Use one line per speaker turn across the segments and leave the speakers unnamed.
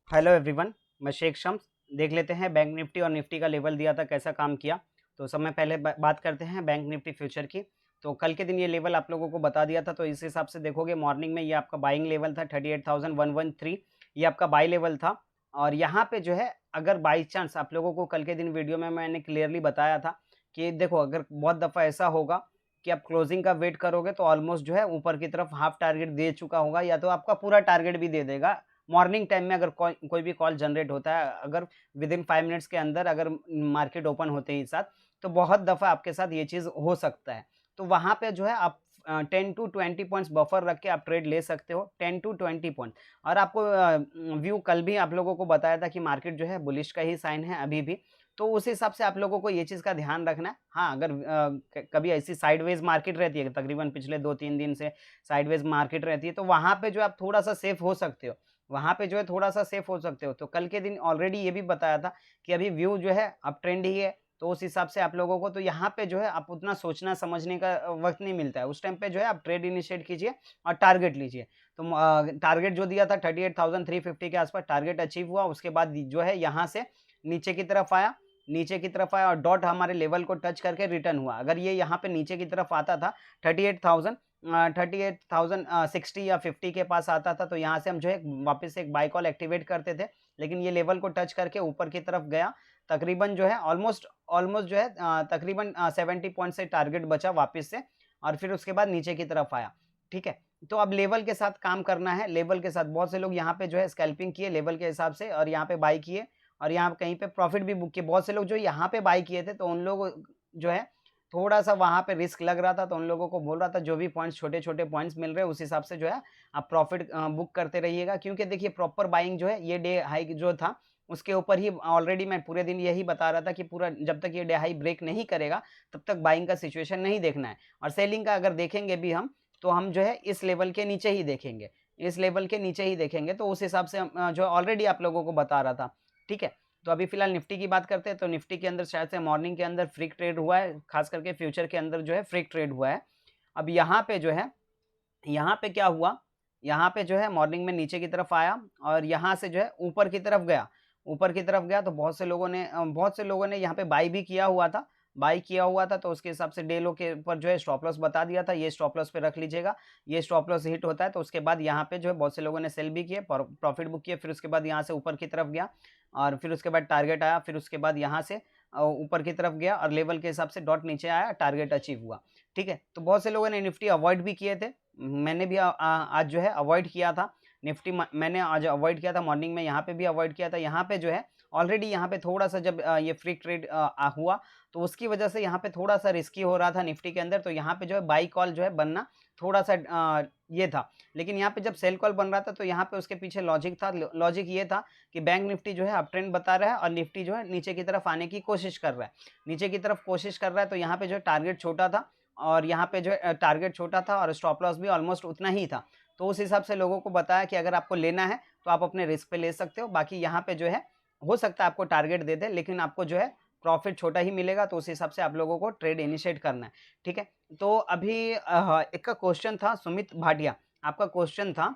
Hello everyone. मैं शेख शम्स। देख लेते हैं बैंक निफ्टी और निफ्टी का लेवल दिया था कैसा काम किया। तो समय पहले बात करते हैं बैंक निफ्टी फ्यूचर की। तो कल के दिन ये लेवल आप लोगों को बता दिया था, तो इस हिसाब से देखोगे मॉर्निंग में ये आपका बाइंग लेवल था 38,113। ये आपका बाई लेवल था। और यहाँ पे जो है अगर बाई चांस आप लोगों को कल के दिन वीडियो में मैंने क्लियरली बताया था कि देखो अगर बहुत दफ़ा ऐसा होगा कि आप क्लोजिंग का वेट करोगे तो ऑलमोस्ट जो है ऊपर की तरफ हाफ टारगेट दे चुका होगा या तो आपका पूरा टारगेट भी दे देगा। मॉर्निंग टाइम में अगर कोई भी कॉल जनरेट होता है, अगर विद इन 5 मिनट्स के अंदर अगर मार्केट ओपन होते ही साथ, तो बहुत दफ़ा आपके साथ ये चीज़ हो सकता है। तो वहाँ पे जो है आप 10 टू 20 पॉइंट्स बफर रख के आप ट्रेड ले सकते हो, 10 टू 20 पॉइंट। और आपको व्यू कल भी आप लोगों को बताया था कि मार्केट जो है बुलिश का ही साइन है अभी भी। तो उस हिसाब से आप लोगों को ये चीज़ का ध्यान रखना है। हाँ, अगर कभी ऐसी साइडवेज़ मार्केट रहती है, तकरीबन पिछले 2-3 दिन से साइडवेज़ मार्केट रहती है, तो वहाँ पे जो आप थोड़ा-सा सेफ हो सकते हो। वहाँ पे जो है थोड़ा-सा सेफ हो सकते हो। तो कल के दिन ऑलरेडी ये भी बताया था कि अभी व्यू जो है अप ट्रेंड ही है, तो उस हिसाब से आप लोगों को तो यहाँ पे जो है आप उतना सोचना समझने का वक़्त नहीं मिलता है। उस टाइम पे जो है आप ट्रेड इनिशिएट कीजिए और टारगेट लीजिए। तो टारगेट जो दिया था 38,350 के आस-पास टारगेट अचीव हुआ, उसके बाद जो है यहाँ से नीचे की तरफ आया, और डॉट हमारे लेवल को टच करके रिटर्न हुआ। अगर ये यहाँ पे नीचे की तरफ आता था 38,000 60 या 50 के पास आता था, तो यहाँ से हम जो है वापस से एक बाय कॉल एक्टिवेट करते थे। लेकिन ये लेवल को टच करके ऊपर की तरफ गया। तकरीबन जो है ऑलमोस्ट ऑलमोस्ट जो है तकरीबन 70 पॉइंट से टारगेट बचा वापस से, और फिर उसके बाद नीचे की तरफ आया। ठीक है? तो अब लेवल के साथ काम करना है, लेवल के साथ बहुत से लोग यहाँ पे जो है स्कैल्पिंग किए लेवल के हिसाब से और यहाँ पे बाय किए और यहाँ कहीं पे प्रॉफिट भी बुक किए। बहुत से लोग जो यहाँ पे बाय किए थे, तो उन लोग जो है थोड़ा-सा वहाँ पे रिस्क लग रहा था, तो उन लोगों को बोल रहा था जो भी पॉइंट्स छोटे-छोटे पॉइंट्स मिल रहे हैं उस हिसाब से जो है आप प्रॉफिट बुक करते रहिएगा, क्योंकि देखिए प्रॉपर बाइंग जो है ये डे हाई जो था उसके ऊपर ही ऑलरेडी मैं पूरे दिन यही बता रहा था कि पूरा जब तक ये डे हाई ब्रेक नहीं करेगा तब तक बाइंग का सिचुएशन नहीं देखना है। और सेलिंग का अगर देखेंगे भी हम, तो हम जो है इस लेवल के नीचे ही देखेंगे, इस लेवल के नीचे ही देखेंगे, तो उस हिसाब से हम जो ऑलरेडी आप लोगों को बता रहा था। ठीक है? तो अभी फ़िलहाल निफ्टी की बात करते हैं, तो निफ्टी के अंदर शायद से मॉर्निंग के अंदर फ्रीक ट्रेड हुआ है, ख़ास करके फ्यूचर के अंदर जो है फ्रीक ट्रेड हुआ है। अब यहाँ पे जो है, यहाँ पे क्या हुआ, यहाँ पे जो है मॉर्निंग में नीचे की तरफ आया और यहाँ से जो है ऊपर की तरफ गया। ऊपर की तरफ गया तो बहुत से लोगों ने यहाँ पे बाय भी किया हुआ था। बाय किया हुआ था तो उसके हिसाब से डे लो के ऊपर जो है स्टॉप लॉस बता दिया था, ये स्टॉप लॉस पे रख लीजिएगा। ये स्टॉप लॉस हिट होता है तो उसके बाद यहाँ पे जो है बहुत से लोगों ने सेल भी किए, प्रॉफिट बुक किए, फिर उसके बाद यहाँ से ऊपर की तरफ गया और फिर उसके बाद टारगेट आया, फिर उसके बाद यहाँ से ऊपर की तरफ गया और लेवल के हिसाब से डॉट नीचे आया, टारगेट अचीव हुआ। ठीक है? तो बहुत से लोगों ने निफ्टी अवॉइड भी किए थे। मैंने भी आज जो है अवॉइड किया था। निफ्टी मैंने आज अवॉइड किया था, मॉर्निंग में यहाँ पे भी अवॉइड किया था। यहाँ पे जो है ऑलरेडी यहाँ पे थोड़ा-सा जब ये फ्री ट्रेड हुआ, तो उसकी वजह से यहाँ पे थोड़ा-सा रिस्की हो रहा था निफ्टी के अंदर, तो यहाँ पे जो है बाई कॉल जो है बनना थोड़ा-सा ये था। लेकिन यहाँ पे जब सेल कॉल बन रहा था, तो यहाँ पे उसके पीछे लॉजिक था। लॉजिक ये था कि बैंक निफ्टी जो है अप ट्रेंड बता रहा है और निफ्टी जो है नीचे की तरफ आने की कोशिश कर रहा है। नीचे की तरफ कोशिश कर रहा है, तो यहाँ पे जो है टारगेट छोटा था और यहाँ पे जो है टारगेट छोटा था और स्टॉप लॉस भी ऑलमोस्ट उतना ही था। तो उस हिसाब से लोगों को बताया कि अगर आपको लेना है, तो आप अपने रिस्क पे ले सकते हो। बाकी यहाँ पे जो है, हो सकता है आपको टारगेट दे दे, लेकिन आपको जो है प्रॉफ़िट छोटा ही मिलेगा, तो उस हिसाब से आप लोगों को ट्रेड इनिशिएट करना है। ठीक है? तो अभी एक क्वेश्चन था सुमित भाटिया, आपका क्वेश्चन था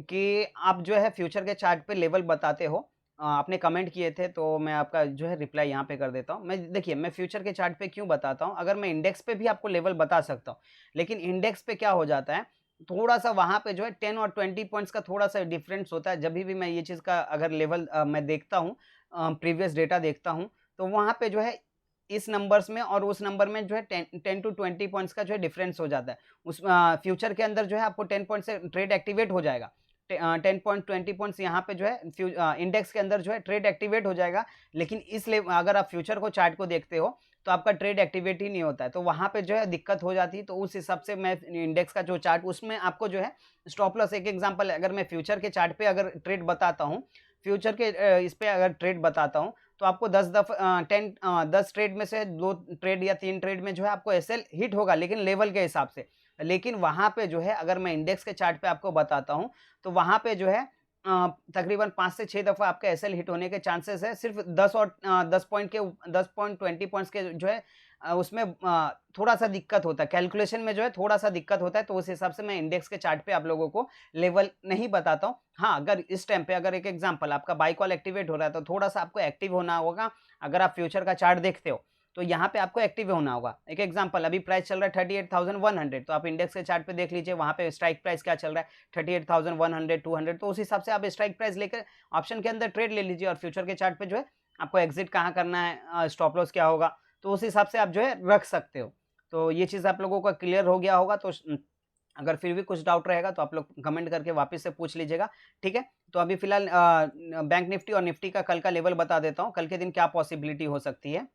कि आप जो है फ्यूचर के चार्ट पे लेवल बताते हो। आपने कमेंट किए थे, तो मैं आपका जो है रिप्लाई यहाँ पे कर देता हूँ। मैं फ्यूचर के चार्ट पे क्यों बताता हूँ, अगर मैं इंडेक्स पे भी आपको लेवल बता सकता हूँ। लेकिन इंडेक्स पे क्या हो जाता है, थोड़ा-सा वहाँ पे जो है 10 और 20 पॉइंट्स का थोड़ा-सा डिफरेंस होता है। जभी भी मैं ये चीज़ का अगर लेवल मैं देखता हूँ, प्रीवियस डेटा देखता हूँ, तो वहाँ पे जो है इस नंबर्स में और उस नंबर में जो है 10 टू 20 पॉइंट्स का जो है डिफरेंस हो जाता है। उस फ्यूचर के अंदर जो है आपको 10 पॉइंट से ट्रेड एक्टिवेट हो जाएगा। 10 पॉइंट 20 पॉइंट्स यहाँ पे जो है इंडेक्स के अंदर जो है ट्रेड एक्टिवेट हो जाएगा। लेकिन अगर आप फ्यूचर को चार्ट को देखते हो, तो आपका ट्रेड एक्टिवेट ही नहीं होता है। तो वहाँ पे जो है दिक्कत हो जाती है। तो उस हिसाब से मैं इंडेक्स का जो चार्ट उसमें आपको जो है स्टॉप लॉस, एक एग्जांपल अगर मैं फ्यूचर के चार्ट पे अगर ट्रेड बताता हूँ, फ्यूचर के इस पे अगर ट्रेड बताता हूँ, तो आपको 10 ट्रेड में से 2 ट्रेड या 3 ट्रेड में जो है आपको एसएल हिट होगा, लेकिन लेवल के हिसाब से। लेकिन वहाँ पे जो है अगर मैं इंडेक्स के चार्ट पे आपको बताता हूँ, तो वहाँ पे जो है तकरीबन 5 से 6 दफ़ा आपका एसएल हिट होने के चांसेस है। सिर्फ 10 और 10 पॉइंट के 10 पॉइंट 20 पॉइंट्स के जो है उसमें थोड़ा-सा दिक्कत होता है। कैलकुलेशन में जो है थोड़ा-सा दिक्कत होता है, तो उस हिसाब से मैं इंडेक्स के चार्ट पे आप लोगों को लेवल नहीं बताता हूँ। हाँ, अगर इस टाइम पे अगर एक एग्ज़ाम्पल आपका बाय कॉल एक्टिवेट हो रहा है, तो थोड़ा-सा आपको एक्टिव होना होगा। अगर आप फ्यूचर का चार्ट देखते हो, तो यहाँ पे आपको एक्टिव होना होगा। एक एग्ज़ाम्पल अभी प्राइस चल रहा है 38,100, तो आप इंडेक्स के चार्ट पे देख लीजिए, वहाँ पे स्ट्राइक प्राइस क्या चल रहा है 38,100, 200, तो उस हिसाब से आप स्ट्राइक प्राइस लेकर ऑप्शन के अंदर ट्रेड ले लीजिए और फ्यूचर के चार्ट पे जो है आपको एग्ज़िट कहाँ करना है, स्टॉप लॉस क्या होगा, तो उस हिसाब से आप जो है रख सकते हो। तो ये चीज़ आप लोगों का क्लियर हो गया होगा, तो अगर फिर भी कुछ डाउट रहेगा तो आप लोग कमेंट करके वापस से पूछ लीजिएगा, ठीक है? तो अभी फ़िलहाल बैंक निफ्टी और निफ्टी का कल का लेवल बता देता हूँ, कल के दिन क्या पॉसिबिलिटी हो सकती है।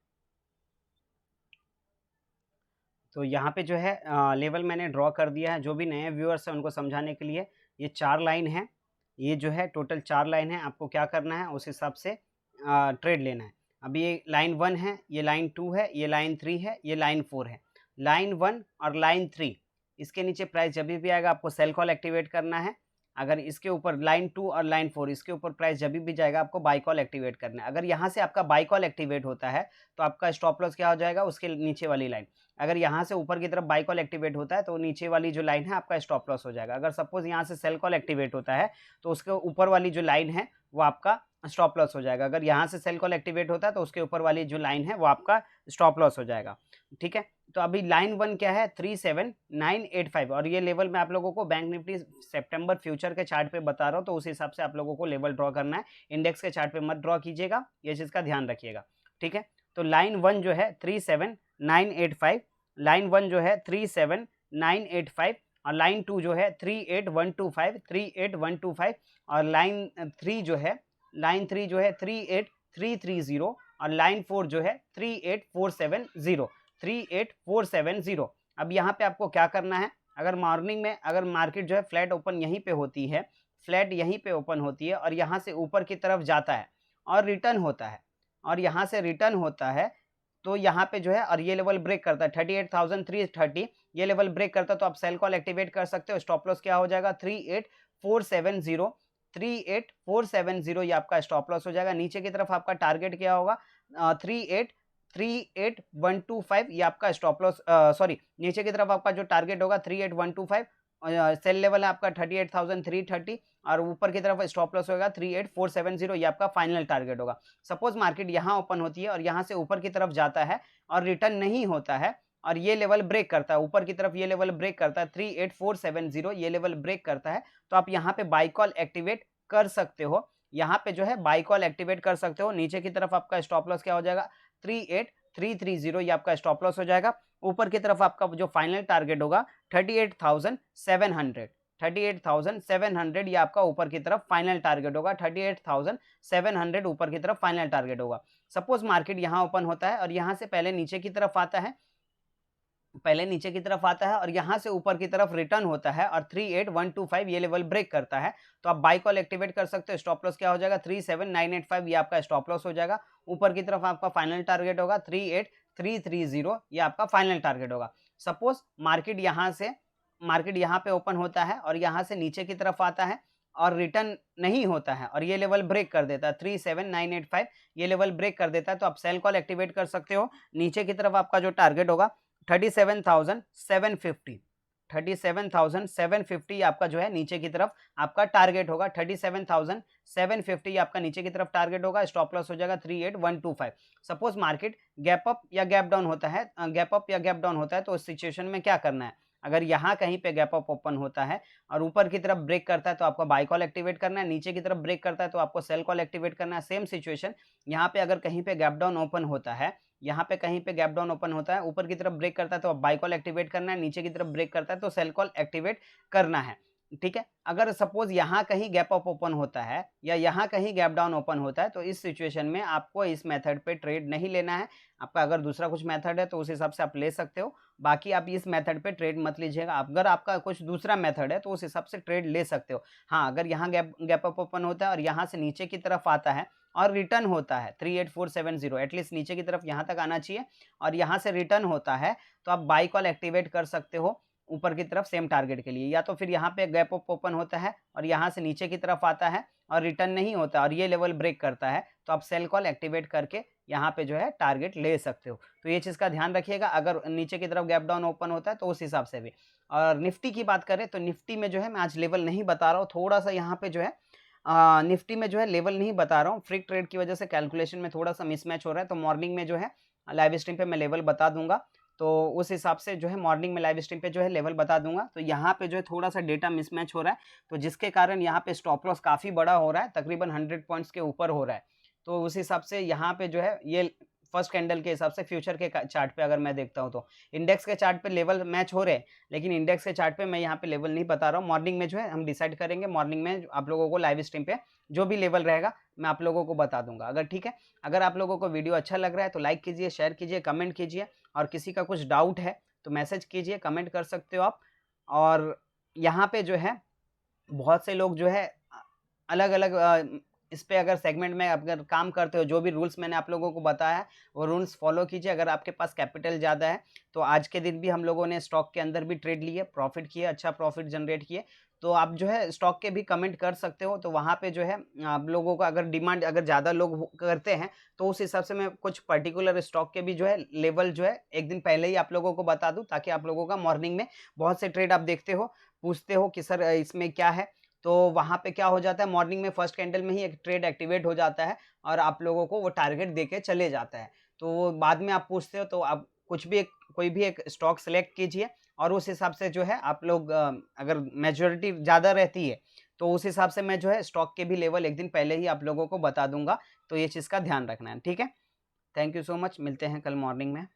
तो यहाँ पे जो है लेवल मैंने ड्रॉ कर दिया है, जो भी नए व्यूअर्स हैं उनको समझाने के लिए। ये 4 लाइन है, ये जो है टोटल 4 लाइन है, आपको क्या करना है उस हिसाब से ट्रेड लेना है। अभी ये लाइन 1 है, ये लाइन 2 है, ये लाइन 3 है, ये लाइन 4 है। लाइन 1 और लाइन 3 इसके नीचे प्राइस जभी भी आएगा आपको सेल कॉल एक्टिवेट करना है। अगर इसके ऊपर लाइन 2 और लाइन 4 इसके ऊपर प्राइस जभी भी जाएगा आपको बाय कॉल एक्टिवेट करना है। अगर यहाँ से आपका बाय कॉल एक्टिवेट होता है, तो आपका स्टॉप लॉस क्या हो जाएगा उसके नीचे वाली लाइन। अगर यहाँ से ऊपर की तरफ बाय कॉल एक्टिवेट होता है, तो नीचे वाली जो लाइन है आपका स्टॉप लॉस हो जाएगा। अगर सपोज़ यहाँ से सेल कॉल एक्टिवेट होता है, तो उसके ऊपर वाली जो लाइन है वो आपका स्टॉप लॉस हो जाएगा। अगर यहाँ से सेल कॉल एक्टिवेट होता है, तो उसके ऊपर वाली जो लाइन है वो आपका स्टॉप लॉस हो जाएगा, ठीक है? तो अभी लाइन 1 क्या है 37985, और ये लेवल मैं आप लोगों को बैंक निफ्टी सितंबर फ्यूचर के चार्ट पे बता रहा हूँ, तो उस हिसाब से आप लोगों को लेवल ड्रॉ करना है। इंडेक्स के चार्ट पे मत ड्रॉ कीजिएगा, ये चीज़ का ध्यान रखिएगा, ठीक है? तो लाइन 1 जो है 37985, लाइन 1 जो है 37985, और लाइन 2 जो है 38125 और लाइन 3 जो है 38330, और लाइन 4 जो है 38470। अब यहाँ पे आपको क्या करना है, अगर मॉर्निंग में अगर मार्केट जो है फ्लैट ओपन यहीं पे होती है, फ्लैट यहीं पे ओपन होती है और यहाँ से ऊपर की तरफ जाता है और रिटर्न होता है, और यहाँ से रिटर्न होता है, तो यहाँ पे जो है और ये लेवल ब्रेक करता है 38,330, ये लेवल ब्रेक करता है, तो आप सेल कॉल एक्टिवेट कर सकते हो। स्टॉप लॉस क्या हो जाएगा 38470, ये आपका स्टॉप लॉस हो जाएगा। नीचे की तरफ आपका टारगेट क्या होगा 38125, ये आपका स्टॉप लॉस, सॉरी नीचे की तरफ आपका जो टारगेट होगा 38125, सेल लेवल है आपका 38,330, और ऊपर की तरफ स्टॉप लॉस होगा 38470, ये आपका फाइनल टारगेट होगा। सपोज मार्केट यहाँ ओपन होती है और यहाँ से ऊपर की तरफ जाता है और रिटर्न नहीं होता है, और ये लेवल ब्रेक करता है ऊपर की तरफ, ये लेवल ब्रेक करता है 38470, ये लेवल ब्रेक करता है, तो आप यहाँ पे बाय कॉल एक्टिवेट कर सकते हो। यहाँ पे जो है बाय कॉल एक्टिवेट कर सकते हो। नीचे की तरफ आपका स्टॉप लॉस क्या हो जाएगा 38330, ये आपका स्टॉप लॉस हो जाएगा। ऊपर की तरफ आपका जो फाइनल टारगेट होगा 38,700, ये आपका ऊपर की तरफ फाइनल टारगेट होगा। 38,700 ऊपर की तरफ फाइनल टारगेट होगा। सपोज मार्केट यहाँ ओपन होता है और यहाँ से पहले नीचे की तरफ आता है, और यहाँ से ऊपर की तरफ रिटर्न होता है और 38125 ये लेवल ब्रेक करता है, तो आप बाय कॉल एक्टिवेट कर सकते हो। स्टॉप लॉस क्या हो जाएगा 37985, ये आपका स्टॉप लॉस हो जाएगा। ऊपर की तरफ आपका फाइनल टारगेट होगा 38330, ये आपका फाइनल टारगेट होगा। सपोज मार्केट यहाँ पे ओपन होता है और यहाँ से नीचे की तरफ आता है और रिटर्न नहीं होता है, और ये लेवल ब्रेक कर देता है 37985, ये लेवल ब्रेक कर देता है, तो आप सेल कॉल एक्टिवेट कर सकते हो। नीचे की तरफ आपका जो टारगेट होगा 37,750 आपका जो है नीचे की तरफ आपका टारगेट होगा। 37,750 आपका नीचे की तरफ टारगेट होगा। स्टॉप लॉस हो जाएगा 38125। सपोज मार्केट गैप अप या गैप डाउन होता है, तो उस सिचुएशन में क्या करना है, अगर यहाँ कहीं पे गैप अप ओपन होता है और ऊपर की तरफ ब्रेक करता है, तो आपको बाय कॉल एक्टिवेट करना है। नीचे की तरफ ब्रेक करता है तो आपको सेल कॉल एक्टिवेट करना है। सेम सिचुएशन यहाँ पे अगर कहीं पे गैप डाउन ओपन होता है, ऊपर की तरफ ब्रेक करता है तो आप बाय कॉल एक्टिवेट करना है। नीचे की तरफ ब्रेक करता है तो सेल कॉल एक्टिवेट करना है, ठीक है। अगर सपोज यहाँ कहीं गैप अप ओपन होता है या यहाँ कहीं गैप डाउन ओपन होता है, तो इस सिचुएशन में आपको इस मेथड पे ट्रेड नहीं लेना है। आपका अगर दूसरा कुछ मेथड है तो उस हिसाब से आप ले सकते हो, बाकी आप इस मेथड पे ट्रेड मत लीजिएगा। अगर आपका कुछ दूसरा मेथड है तो उस हिसाब से ट्रेड ले सकते हो। हाँ, अगर यहाँ गैप अप ओपन होता है और यहाँ से नीचे की तरफ आता है और रिटर्न होता है 38470, एटलीस्ट नीचे की तरफ यहाँ तक आना चाहिए, और यहाँ से रिटर्न होता है, तो आप बाय कॉल एक्टिवेट कर सकते हो। ऊपर की तरफ सेम टारगेट के लिए, या तो फिर यहाँ पे गैप अप ओपन होता है और यहाँ से नीचे की तरफ आता है और रिटर्न नहीं होता और ये लेवल ब्रेक करता है, तो आप सेल कॉल एक्टिवेट करके यहाँ पे जो है टारगेट ले सकते हो। तो ये चीज़ का ध्यान रखिएगा, अगर नीचे की तरफ गैप डाउन ओपन होता है तो उस हिसाब से भी। और निफ्टी की बात करें तो निफ्टी में जो है मैं आज लेवल नहीं बता रहा हूँ, थोड़ा-सा यहाँ पे जो है निफ्टी में जो है लेवल नहीं बता रहा हूँ, फ्रीक ट्रेड की वजह से कैलकुलेशन में थोड़ा-सा मिसमैच हो रहा है, तो मॉर्निंग में जो है लाइव स्ट्रीम पे मैं लेवल बता दूँगा। तो उस हिसाब से जो है मॉर्निंग में लाइव स्ट्रीम पे जो है लेवल बता दूँगा। तो यहाँ पे जो है थोड़ा-सा डेटा मिसमैच हो रहा है, तो जिसके कारण यहाँ पे स्टॉप लॉस काफ़ी बड़ा हो रहा है, तकरीबन 100 पॉइंट्स के ऊपर हो रहा है। तो उस हिसाब से यहाँ पे जो है ये फर्स्ट कैंडल के हिसाब से फ्यूचर के चार्ट पे अगर मैं देखता हूँ तो इंडेक्स के चार्ट पे लेवल मैच हो रहे हैं, लेकिन इंडेक्स के चार्ट पे मैं यहाँ पे लेवल नहीं बता रहा हूँ। मॉर्निंग में जो है हम डिसाइड करेंगे, मॉर्निंग में आप लोगों को लाइव स्ट्रीम पे जो भी लेवल रहेगा मैं आप लोगों को बता दूंगा। अगर ठीक है, अगर आप लोगों को वीडियो अच्छा लग रहा है तो लाइक कीजिए, शेयर कीजिए, कमेंट कीजिए, और किसी का कुछ डाउट है तो मैसेज कीजिए, कमेंट कर सकते हो आप। और यहाँ पे जो है बहुत से लोग जो है अलग-अलग इस पे अगर सेगमेंट में अगर काम करते हो, जो भी रूल्स मैंने आप लोगों को बताया है, वो रूल्स फ़ॉलो कीजिए। अगर आपके पास कैपिटल ज़्यादा है, तो आज के दिन भी हम लोगों ने स्टॉक के अंदर भी ट्रेड लिए, प्रॉफ़िट किए, अच्छा प्रॉफ़िट जनरेट किए। तो आप जो है स्टॉक के भी कमेंट कर सकते हो, तो वहाँ पे जो है आप लोगों का अगर डिमांड अगर ज़्यादा लोग हो करते हैं, तो उस हिसाब से मैं कुछ पर्टिकुलर स्टॉक के भी जो है लेवल जो है एक दिन पहले ही आप लोगों को बता दूँ, ताकि आप लोगों का मॉर्निंग में बहुत से ट्रेड आप देखते हो, पूछते हो कि सर इसमें क्या है? तो वहाँ पे क्या हो जाता है, मॉर्निंग में फर्स्ट कैंडल में ही एक ट्रेड एक्टिवेट हो जाता है और आप लोगों को वो टारगेट देके चले जाता है। तो वो बाद में आप पूछते हो, तो आप कुछ भी एक कोई भी एक स्टॉक सेलेक्ट कीजिए और उस हिसाब से जो है आप लोग अगर मेजॉरिटी ज़्यादा रहती है, तो उस हिसाब से मैं जो है स्टॉक के भी लेवल एक दिन पहले ही आप लोगों को बता दूँगा। तो ये चीज़ का ध्यान रखना है, ठीक है? थैंक यू सो मच, मिलते हैं कल मॉर्निंग में।